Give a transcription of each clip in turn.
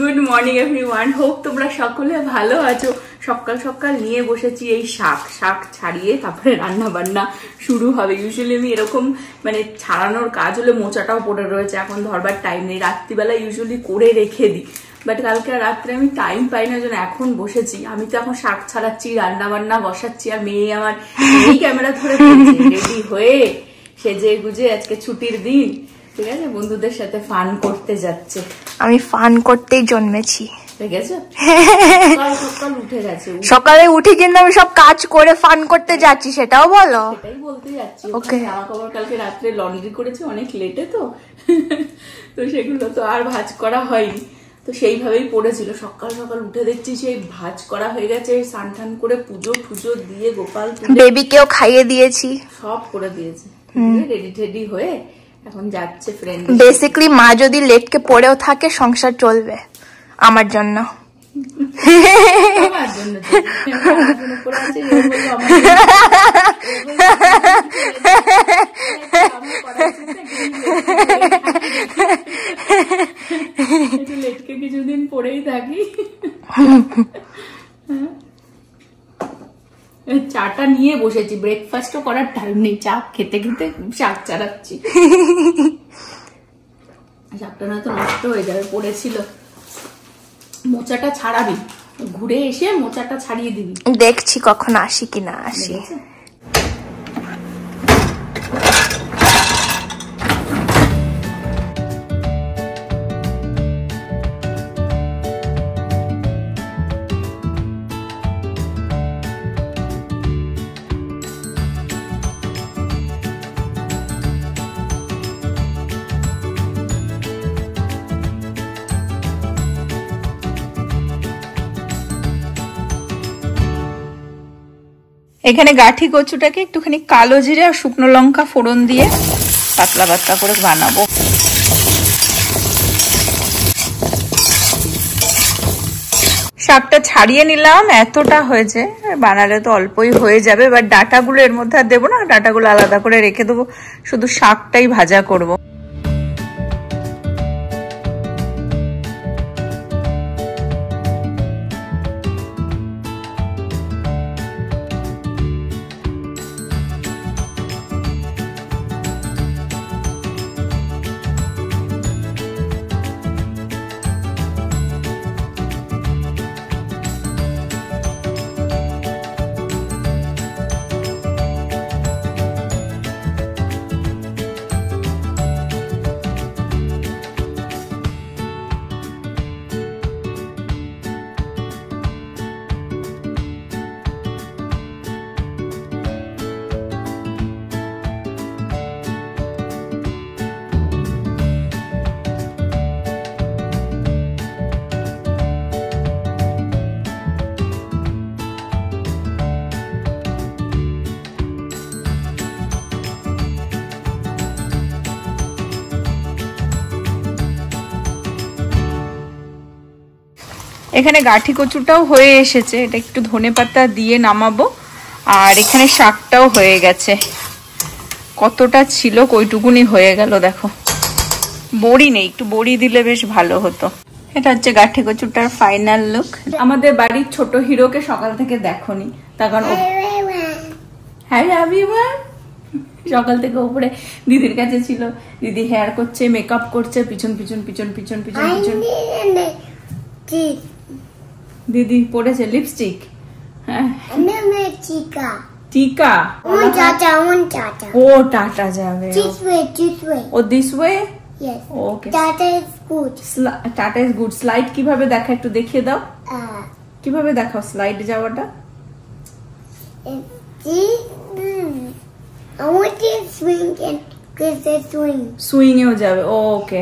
Good morning everyone, hope তোমরা সকলে ভালো আছো। সকাল সকাল নিয়ে বসেছি এই শাক ছাড়িয়ে তারপরে রান্না বান্না শুরু হবে। ইউজুয়ালি আমি এরকম মানে ছাড়ানোর কাজ হলে মোচাটাও পড়ে রয়েছে, এখন ধরবার টাইম নেই, রাত্রিবেলা ইউজুয়ালি করে রেখে দিই, বাট কালকে রাত্রে আমি টাইম পাই না জন্য এখন বসেছি। আমি তো এখন শাক ছাড়াচ্ছি, রান্না বান্না বসাচ্ছি, আর মেয়ে আমার এই ক্যামেরা ধরে রেডি হয়ে সেজে গুজে আজকে ছুটির দিন, ঠিক আছে, বন্ধুদের সাথে ফান করতে যাচ্ছে। আমি ফান করতেই জন্মেছি, ঠিক আছে। সকাল উঠে গেছে, সকালে উঠে কিন্তু আমি সব কাজ করে ফান করতে যাচ্ছি, সেটাও বলো। সেটাই বলতে যাচ্ছি। ওকে, জামা কাপড় কালকে রাত্রে লন্ড্রি করেছি অনেক লেটে, তো সেগুলো তো আর ভাঁজ করা হয়নি, তো সেইভাবেই পড়েছিল। সকাল সকাল উঠে দেখছি সেই ভাঁজ করা হয়ে গেছে, স্নান টান করে পুজো টুজো দিয়ে গোপাল বেবিকেও খাইয়ে দিয়েছি, সব করে দিয়েছে, রেডি টেডি হয়ে এখন যাচ্ছে ফ্রেন্ড। বেসিক্যালি মা যদি লেটকে পড়েও থাকে সংসার চলবে আমার জন্য। আমার জন্য লেটকে কিছুদিন পরেই থাকি। চাটা নিয়ে বসেছি, ব্রেকফাস্টও করার টাইম নেই, চা খেতে খেতে শাক চাড়াচ্ছি। শাকটা না তো নষ্ট হয়ে যাবে, পড়েছিল। মোচাটা ছাড়াবি, ঘুরে এসে মোচাটা ছাড়িয়ে দিবি। দেখছি কখন আসি কিনা আসি। এখানে গাঠি কচুটাকে একটুখানি কালো জিরে আর শুকনো লঙ্কা ফোড়ন দিয়ে পাতলা পাতলা করে বানাবো। শাকটা ছাড়িয়ে নিলাম, এতটা হয়েছে, বানালে তো অল্পই হয়ে যাবে, বাট ডাঁটাগুলো এর মধ্যে আর দেবো না, ডাঁটাগুলো আলাদা করে রেখে দেবো, শুধু শাকটাই ভাজা করবো। এখানে গাঠি কচুটাও হয়ে এসেছে, এটা একটু ধনেপাতা দিয়ে নামাবো, আর এখানে শাকটাও হয়ে গেছে। কতটা ছিল কইটুকুনি হয়ে গেল, দেখো। বড়ি নেই, একটু বড়ি দিলে বেশ ভালো হতো। এটা হচ্ছে গাঠি কচুটার ফাইনাল লুক। আমাদের বাড়ির ছোট হিরোকে সকাল থেকে দেখোনি, তার কারণ হ্যাঁ এভরিওয়ান, সকাল থেকে উপরে দিদির কাছে ছিল, দিদি হেয়ার করছে, মেকআপ করছে, পিছন পিছন পিছন পিছন পিছন পিছন দিদি পড়েছে লিপস্টিক। হ্যাঁ টিকা, ও টাটা যাবে, ও this way. Okay, tata is good. Slide কিভাবে দেখা একটু দেখিয়ে দাও, কিভাবে দেখাও স্লাইড যাওয়াটা। সুইং এও যাবে, ওকে।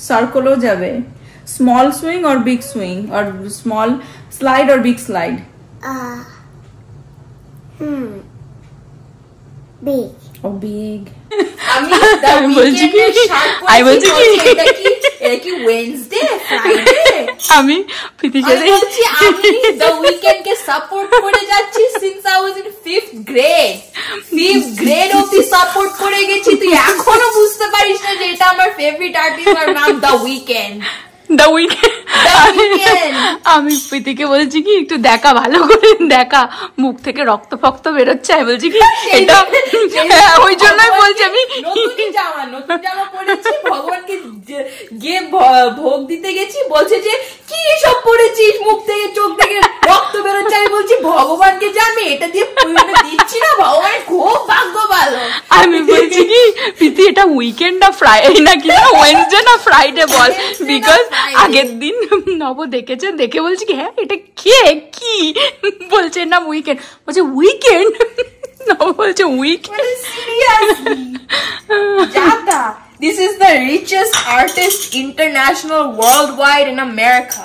সার্কেলও যাবে। Small swing or big swing, or small slide or big slide? Big. Oh, big. I বলছি কি Wednesday, Friday. আমি প্রীতির সাথে আমি দ্য উইকেন্ড কে সাপোর্ট করে যাচ্ছি since I was in 5th grade অবধি সাপোর্ট করে গেছি, তুই এখনো বুঝতে পারিস না যে এটা আমার ফেভারিট আর্টিস্ট আর নাম দ্য উইকেন্ড। আমি প্রীতিকে বলছি কি একটু দেখা, ভালো করে দেখা, মুখ থেকে রক্ত ফক্ত বেরোচ্ছে। আমি বলছি কি এটা ওই জন্যই বলছি আমি নতুন জামা পরেছি, ভগবানকে গিয়ে ভোগ দিতে গেছি, বলছে যে কি এসব পরেছিস, মুখ থেকে চোখ থেকে রক্ত বেরোচ্ছে। আমি বলছি ভগবানকে যে আমি এটা দিয়ে দিচ্ছি না, ভগবান খুব ভাগ্য ভালো। আমি বলছি কি প্রীতি এটা উইকেন্ড না ফ্রাইডে নাকি না ওয়েডনেসডে না ফ্রাইডে বল, বিকজ আগের দিন নব দেখেছে, দেখে বলছি কি হ্যাঁ এটা কে কি বলছে না উইকেন্ড, বলছে উইকেন্ড, নব বলছে weekend. জাতা, this is the richest artist international worldwide in America.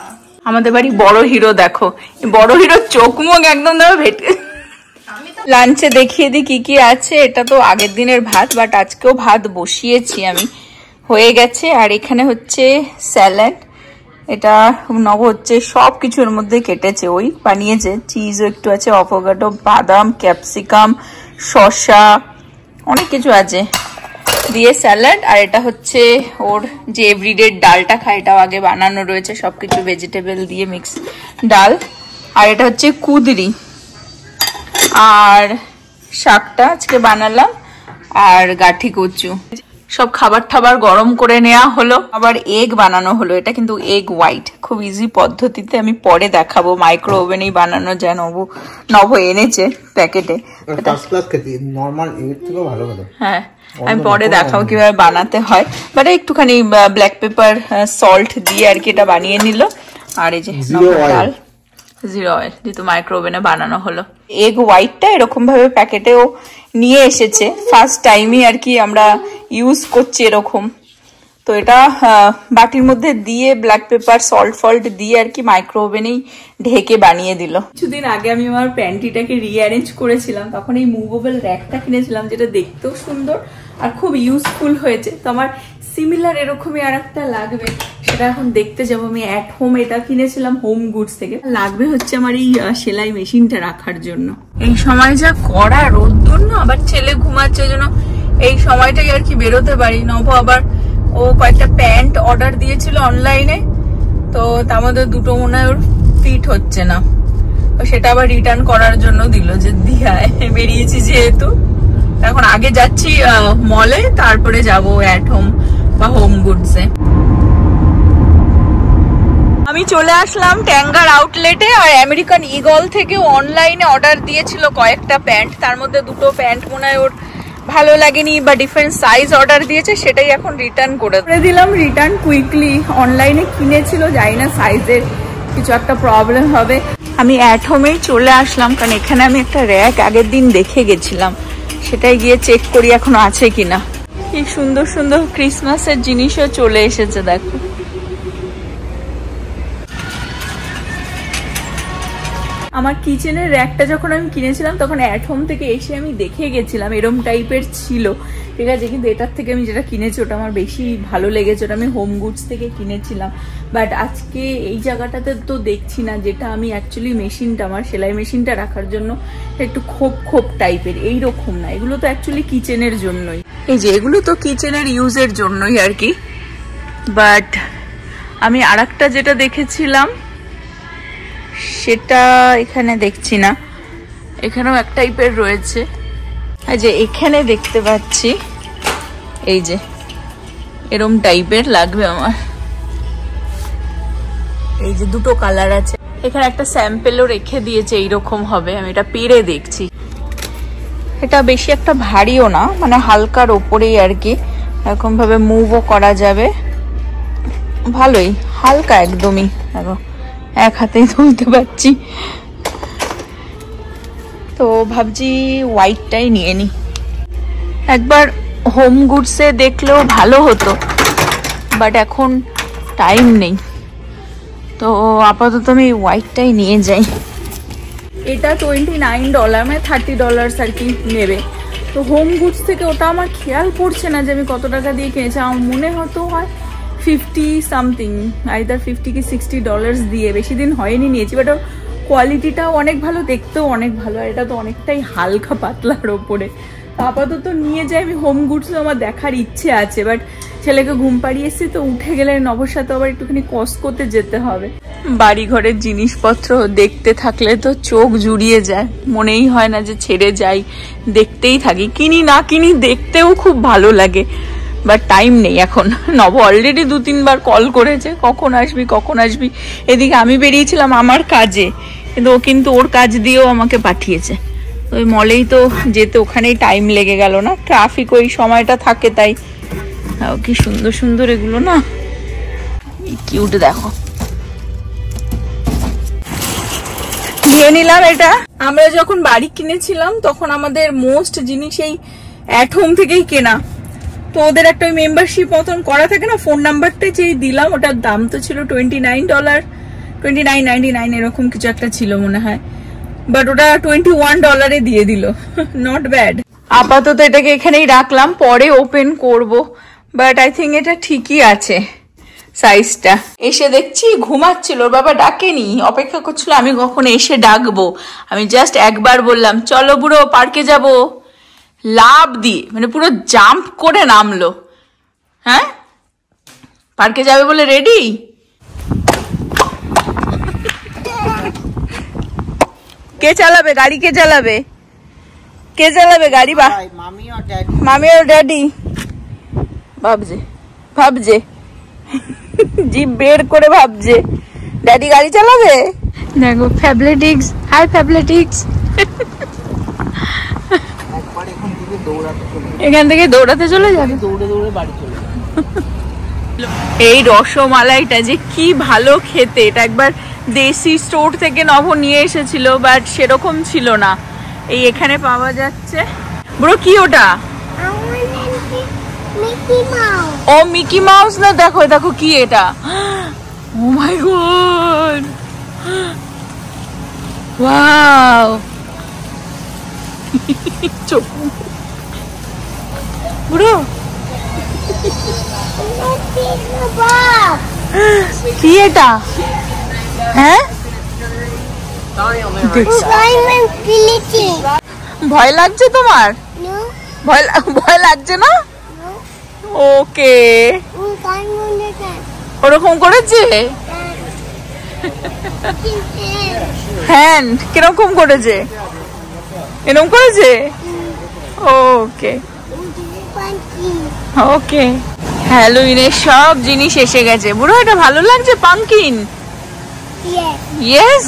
আমাদের বাড়ি বড় হিরো, দেখো বড় হিরো চোখ মুখ একদম ধরো ভেটে। লাঞ্চে দেখিয়ে দিই কি কি আছে। এটা তো আগের দিনের ভাত, বাট আজকেও ভাত বসিয়েছি আমি, হয়ে গেছে। আর এখানে হচ্ছে স্যালাড, এটা নব হচ্ছে সব কিছুর মধ্যে কেটেছে, ওই বানিয়েছে, চিজও একটু আছে, অ্যাভোকাডো, বাদাম, ক্যাপসিকাম, শসা, অনেক কিছু আছে দিয়ে স্যালাড। আর এটা হচ্ছে ওর যে এভরিডে ডালটা খায়, এটাও আগে বানানো রয়েছে, সবকিছু ভেজিটেবল দিয়ে মিক্স ডাল। আর এটা হচ্ছে কুদরি, আর শাকটা আজকে বানালাম, আর গাঠি কচু। সব খাবার টাবার গরম করে নেওয়া হলো, আবার এগ বানানো হলো। এটা কিন্তু এগ হোয়াইট, খুব ইজি পদ্ধতিতে, আমি পরে দেখাবো। মাইক্রো ওভেনেই বানানো যায়, নব এনেছে প্যাকেটে। হ্যাঁ আমি পরে দেখাবো কিভাবে বানাতে হয়, বাট একটুখানি ব্ল্যাক পেপার সল্ট দিয়ে আর কি এটা বানিয়ে নিল। আর এই যে ডাল, জিরো অয়েল, যেহেতু মাইক্রো ওভেনে বানানো হলো। এগ হোয়াইটটা এরকম ভাবে প্যাকেটেও নিয়ে এসেছে, ফার্স্ট টাইমই আর কি আমরা ইউজ করছি এরকম। তো এটা বাটির মধ্যে দিয়ে ব্ল্যাক পেপার সল্ট ফল্ট দিয়ে আর কি মাইক্রো ওভেনেই ঢেকে বানিয়ে দিল। কিছুদিন আগে আমি আমার প্যান্টিটাকে রিঅ্যারেঞ্জ করেছিলাম, তখন এই মুভেবল র্যাকটা কিনেছিলাম, যেটা দেখতেও সুন্দর আর খুব ইউজফুল হয়েছে। তো আমার সিমিলার এরকমই আর একটা লাগবে, সেটা এখন দেখতে যাবো। আমি অ্যাট হোম এটা কিনেছিলাম হোম গুডস থেকে, লাগবে হচ্ছে আমার এই সেলাই মেশিনটা রাখার জন্য। এই সময় যা কড়া রোদ্দুর না, আবার ছেলে ঘুমাচ্ছে, ওই জন্য এই সময়টাই আর কি বেরোতে পারি। নব আবার ও কয়েকটা প্যান্ট অর্ডার দিয়েছিল অনলাইনে, তো তার মধ্যে দুটো মনে হয় ওর ফিট হচ্ছে না, তো সেটা আবার রিটার্ন করার জন্য দিল, যে দিহায় বেরিয়েছি যেহেতু। এখন আগে যাচ্ছি মলে, তারপরে যাবো অ্যাট হোম বা হোম গুডসে। আমি চলে আসলাম ট্যাঙ্গার আউটলেটে, আর আমেরিকান ইগল থেকে অনলাইনে অর্ডার দিয়েছিল কয়েকটা প্যান্ট, তার মধ্যে দুটো প্যান্ট মনে হয় ওর ভালো লাগেনি বা ডিফারেন্ট সাইজ অর্ডার দিয়েছে, সেটাই এখন রিটার্ন করে দিলাম। রিটার্ন কুইকলি, অনলাইনে কিনেছিল, জানি না সাইজের কিছু একটা প্রবলেম হবে। আমি অ্যাট হোমেই চলে আসলাম, কারণ এখানে আমি একটা র্যাক আগের দিন দেখে গেছিলাম, সেটাই গিয়ে চেক করি এখনো আছে কিনা। কি সুন্দর সুন্দর ক্রিসমাসের জিনিসও চলে এসেছে, দেখো। আমার কিচেনের র্যাকটা যখন আমি কিনেছিলাম তখন অ্যাট হোম থেকে এসে আমি দেখে গেছিলাম এরম টাইপের ছিল, ঠিক আছে, কিন্তু এটার থেকে আমি যেটা কিনেছি ওটা আমার বেশি ভালো লেগেছে, ওটা আমি হোম গুডস থেকে কিনেছিলাম। বাট আজকে এই জায়গাটাতে তো দেখছি না, যেটা আমি অ্যাকচুয়ালি মেশিনটা, আমার সেলাই মেশিনটা রাখার জন্য একটু খোপ খোপ টাইপের, এইরকম না, এগুলো তো অ্যাকচুয়ালি কিচেনের জন্যই, এই যে এগুলো তো কিচেনের ইউজের জন্যই আর কি। বাট আমি আরেকটা যেটা দেখেছিলাম সেটা এখানে দেখছি না, এখানেও এক টাইপের রয়েছে। এই যে এখানে দেখতে পাচ্ছি, এই যে এরম টাইপের লাগবে আমার, এই যে দুটো কালার আছে, এখানে একটা স্যাম্পেলও রেখে দিয়েছে, এইরকম হবে, আমি এটা পেরে দেখছি। এটা বেশি একটা ভারীও না, মানে হালকার ওপরেই আর কি, এরকম ভাবে মুভও করা যাবে, ভালোই হালকা একদমই, দেখো এক হাতেই তুলতে পারছি। তো ভাবছি হোয়াইটটাই নিয়ে নি, একবার হোম গুডসে দেখলেও ভালো হতো, বাট এখন টাইম নেই, তো আপাতত আমি হোয়াইটটাই নিয়ে যাই। এটা $29, মানে $30 আর কি নেবে। তো হোম গুডস থেকে ওটা আমার খেয়াল পড়ছে না যে আমি কত টাকা দিয়ে কিনেছি, আমার মনে হতো হয় 50 সামথিং, আইদার 50 কি $60 দিয়ে, বেশি দিন হয়নি নিয়েছি। বাট ওর কোয়ালিটিটাও অনেক ভালো, দেখতেও অনেক ভালো, আর এটা তো অনেকটাই হালকা পাতলার ওপরে। আপাতত নিয়ে যাই আমি। হোম গুডস আমার দেখার ইচ্ছে আছে, বাট ছেলেকে ঘুম পাড়িয়ে এসেছি তো, উঠে গেলে নবর সাথে আবার একটুখানি কসকোতে যেতে হবে। বাড়ি ঘরের জিনিসপত্র দেখতে থাকলে তো চোখ জুড়িয়ে যায়, মনেই হয় না যে ছেড়ে যাই, দেখতেই থাকি। কিনি না কিনি দেখতেও খুব ভালো লাগে, বাট টাইম নেই এখন। নব অলরেডি 2-3 বার কল করেছে, কখন আসবি কখন আসবি। এদিকে আমি বেরিয়েছিলাম আমার কাজে, কিন্তু ও কিন্তু ওর কাজ দিয়েও আমাকে পাঠিয়েছে। ওই মলেই তো যেতে ওখানেই টাইম লেগে গেল না, ট্রাফিক ওই সময়টা থাকে তাই। কি সুন্দর সুন্দর এগুলো না, কিউট দেখো। নিয়ে নিলাম এটা। আমরা যখন বাড়ি কিনেছিলাম তখন আমাদের মোস্ট জিনিস এই অ্যাট হোম থেকেই কেনা, তো ওদের একটা ওই মেম্বারশিপ মতন করা থাকে না, ফোন নাম্বারটা যেই দিলাম ওটার দাম তো ছিল $29, $29.99 এরকম কিছু একটা ছিল মনে হয়, বাট ওটা $21 দিয়ে দিল। Not bad. আপাতত এটাকে এখানেই রাখলাম, পরে ওপেন করব, বাট আই থিঙ্ক এটা ঠিকই আছে সাইজটা। এসে দেখছি ঘুমাচ্ছিল, ওর বাবা ডাকেনি, অপেক্ষা করছিল আমি কখন এসে ডাকবো। আমি জাস্ট একবার বললাম চলো বুড়ো পার্কে যাব, লাভ দিয়ে মানে পুরো জাম্প করে নামলো। হ্যাঁ, পার্কে যাবে বলে রেডি। কে চালাবে গাড়ি? কে চালাবে? কে চালাবে গাড়ি? বা মামি আর ড্যাডি। ভাবছে ভাবছে জিভ বের করে ভাবছে ড্যাডি গাড়ি চালাবে। দেখো ফ্যাবলেটিক্স, হাই ফ্যাবলেটিক্স। এখান থেকে দৌড়াতে চলে যাবে, দৌড়ে দৌড়ে বাড়ি চলে যাবে। এই রসমালাইটা যে কি ভালো খেতে, এটা একবার দেশি স্টোর থেকে নব নিয়ে এসেছিল, বাট সেরকম ছিল না, এই এখানে পাওয়া যাচ্ছে। ব্রো কি ওটা? ও মিকি মাউস না, দেখো দেখো কি এটা। ও মাই গড, ওয়াও। চোখ ব্রো কি এটা? হ্যাঁ ভয় লাগছে তোমার? ভয় লাগছে না? ওকে, ওরকম করেছে হ্যান্ড, কিরকম করেছে? এরকম করেছে। ওকে ওকে, হ্যালোউইনের সব জিনিস এসে গেছে। বুড়ো এটা ভালো লাগছে, pumpkin. Yes,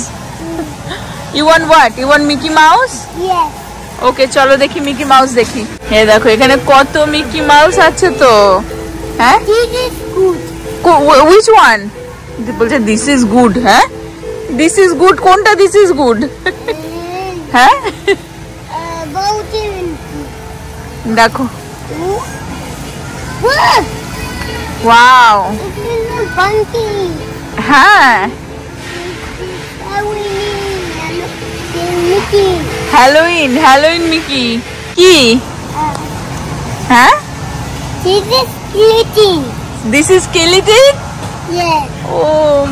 you want what? You want Mickey Mouse? Okay চলো দেখি মিকি মাউস দেখি। এ দেখো এখানে কত মিকি মাউস আছে তো। হ্যাঁ, which one? বলছে দিস ইজ গুড। হ্যাঁ, দিস ইজ গুড কোনটা? This is good. হ্যাঁ দেখো, ওয়াও। হ্যাঁ, হ্যালোউইন, হ্যালোউইন মিকি কি? হ্যাঁ, this is skeleton. Oh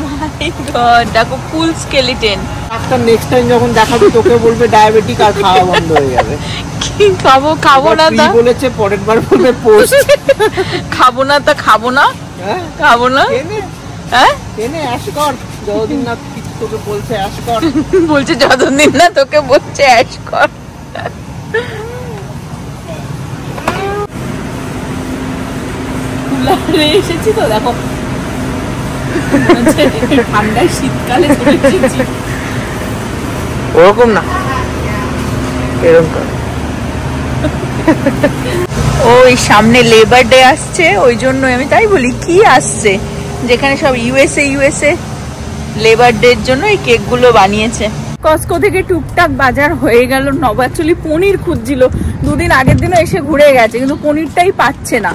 my god, দেখো ফুল স্কেলিটন। ডাক্তার নেক্সট টাইম যখন দেখাবে তোকে বলবে ডায়াবেটিক, আর খাওয়া বন্ধ হয়ে যাবে। কি খাবো? খাবো না তা বলেছে, পরের বার বলবে পোস্ট। খাবো না তা খাবো না, খাবো না। হ্যাঁ, কেনে অ্যাশ কর, যতদিন না তোকে বলছে অ্যাশ কর। বলছে যতদিন না তোকে বলছে অ্যাশ কর। কুলারে এসেছি তো দেখো, ঠান্ডায় শীতকালে চলে এসেছি। ওরকম না, এরকম। ওই সামনে লেবার ডে আসছে, ওই জন্য আমি তাই বলি কি আসছে, যেখানে সব ইউএসএ লেবার ডে এর জন্য এই কেক গুলো বানিয়েছে। কস্কো থেকে টুকটাক বাজার হয়ে গেল। নবাচলি পনির খুঁজছিল, দুদিন আগের দিনও এসে ঘুরে গেছে, কিন্তু পনিরটাই পাচ্ছে না।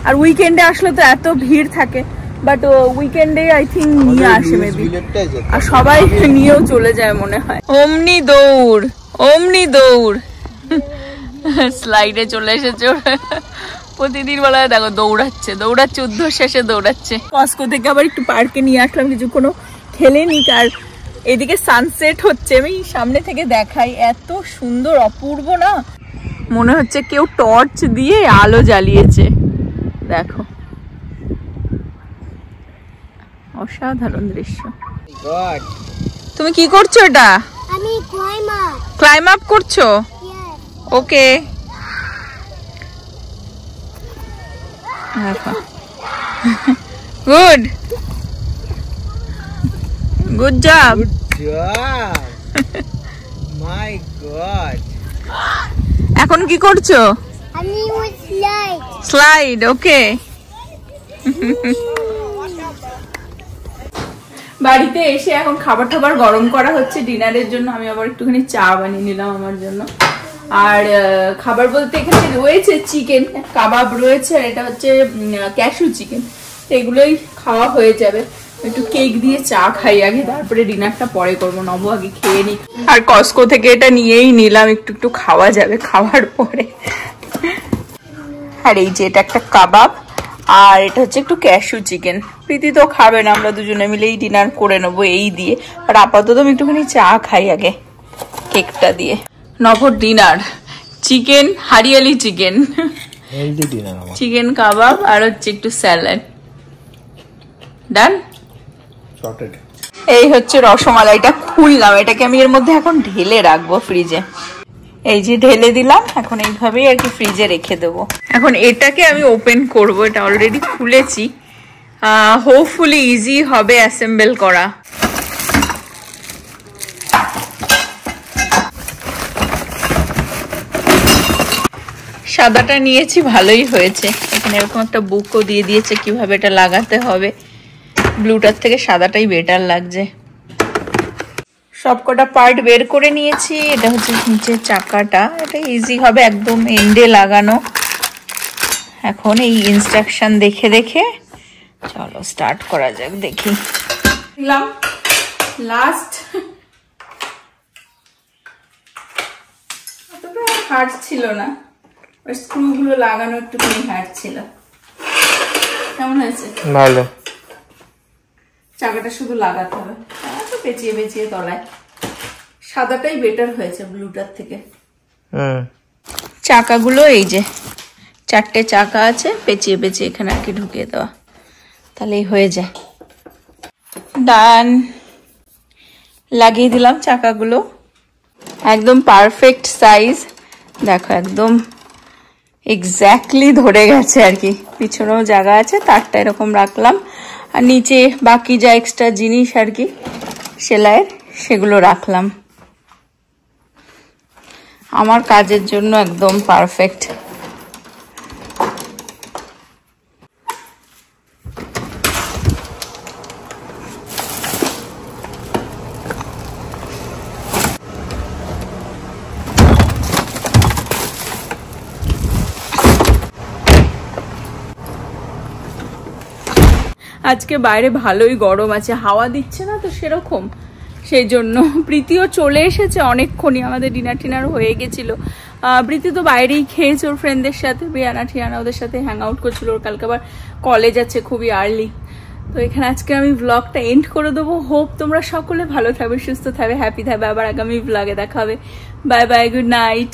আর উইকেন্ডে আসলে তো এত ভিড় থাকে, বাট উইকেন্ডে আই থিঙ্ক নিয়ে আসে মেবি, আর সবাই নিয়েও চলে যায় মনে হয়। অমনি দৌড়, অমনি দৌড়। স্লাইডে চলে এসেছে, প্রতিদিন বেলায় দেখো দৌড়াচ্ছে ঊর্ধ্বশ্বাসে দৌড়াচ্ছে। কস্কো থেকে আবার একটু পার্কে নিয়ে আসলাম, কিছুক্ষণ খেলে নিক। আর এদিকে সানসেট হচ্ছে, আমি সামনে থেকে দেখাই, এত সুন্দর অপূর্ব না, মনে হচ্ছে কেউ টর্চ দিয়ে আলো জ্বালিয়েছে। দেখো অসাধারণ দৃশ্য। তুমি কি করছো? এটা আমি ক্লাইম আপ করছো? ওকে, গুড জব। মাই গড, এখন কি করছো? আমি স্লাইড। ওকে, বাড়িতে এসে এখন খাবার টাবার গরম করা হচ্ছে ডিনারের জন্য। আমি আবার একটুখানি চা বানিয়ে নিলাম আমার জন্য। আর খাবার বলতে এখানে রয়েছে চিকেন কাবাব রয়েছে, আর এটা হচ্ছে ক্যাশু চিকেন, এগুলোই খাওয়া হয়ে যাবে। একটু কেক দিয়ে চা খাই আগে, তারপরে ডিনারটা পরে করবো। নবু আগে খেয়ে নি। আর কস্কো থেকে এটা নিয়েই নিলাম, একটু খাওয়া যাবে খাওয়ার পরে। আর এই যে এটা একটা কাবাব, আর এটা হচ্ছে একটু ক্যাশু চিকেন। প্রীতি তো খাবে না, আমরা দুজনে মিলেই ডিনার করে নেবো এই দিয়ে। আর আপাতত আমি একটুখানি চা খাই আগে কেকটা দিয়ে। নভর dinner chicken, hariyali chicken, healthy dinner, chicken kebab, আর হচ্ছে একটু স্যালাড। ডান। এই হচ্ছে রসমালাইটা খুললাম, এটাকে আমি এর মধ্যে এখন ঢেলে রাখবো ফ্রিজে। এই যে ঢেলে দিলাম, এখন এইভাবেই আর কি ফ্রিজে রেখে দেবো। এখন এটাকে আমি ওপেন করব, এটা অলরেডি খুলেছি। হোপফুলি ইজি হবে অ্যাসেম্বল করা। সাদাটা নিয়েছি, ভালোই হয়েছে। এখানে এরকম একটা বুকও দিয়ে দিয়েছে কিভাবে এটা লাগাতে হবে। ব্লুটার থেকে সাদাটাই বেটার লাগছে। সবকটা পার্ট বের করে নিয়েছি। এটা হচ্ছে নিচের চাকাটা, এটা ইজি হবে একদম এন্ডে লাগানো। এখন এই ইনস্ট্রাকশন দেখে দেখে চলো স্টার্ট করা যাক। দেখি লাস্ট হার্ড ছিল না, স্ক্রু গুলো লাগানো একটুখানি হার্ড ছিল। কেমন হয়েছে? ভালো। চাকাটা শুধু লাগাতে হবে, পেঁচিয়ে পেঁচিয়ে তলায়। সাদাটাই বেটার হয়েছে ব্লুটার থেকে। চাকাগুলো এই যে 4টে চাকা আছে, পেঁচিয়ে পেঁচিয়ে এখানে আর কি ঢুকিয়ে দেওয়া, তাহলেই হয়ে যায়। ডান, লাগিয়ে দিলাম চাকাগুলো। একদম পারফেক্ট সাইজ, দেখো একদম এক্স্যাক্টলি ধরে গেছে আর কি। পিছনেও জায়গা আছে, তারটা এরকম রাখলাম। আর নিচে বাকি যা এক্সট্রা জিনিস আর কি সেলাইয়ের, সেগুলো রাখলাম। আমার কাজের জন্য একদম পারফেক্ট। আজকে বাইরে ভালোই গরম আছে, হাওয়া দিচ্ছে না তো সেরকম, সেই জন্য। প্রীতিও চলে এসেছে অনেকক্ষণই, আমাদের ডিনার টিনার হয়ে গেছিল। প্রীতি তো বাইরেই খেয়েছে ওর ফ্রেন্ডদের সাথে, বিয়ানা ঠিয়ানা ওদের সাথে হ্যাং আউট করছিল। ওর কালকে আবার কলেজ আছে খুবই আর্লি। তো এখানে আজকে আমি ব্লগটা এন্ড করে দেবো। হোপ তোমরা সকলে ভালো থাকবে, সুস্থ থাকবে, হ্যাপি থাকবে। আবার আগামী ব্লগে দেখা হবে। Bye bye, good night.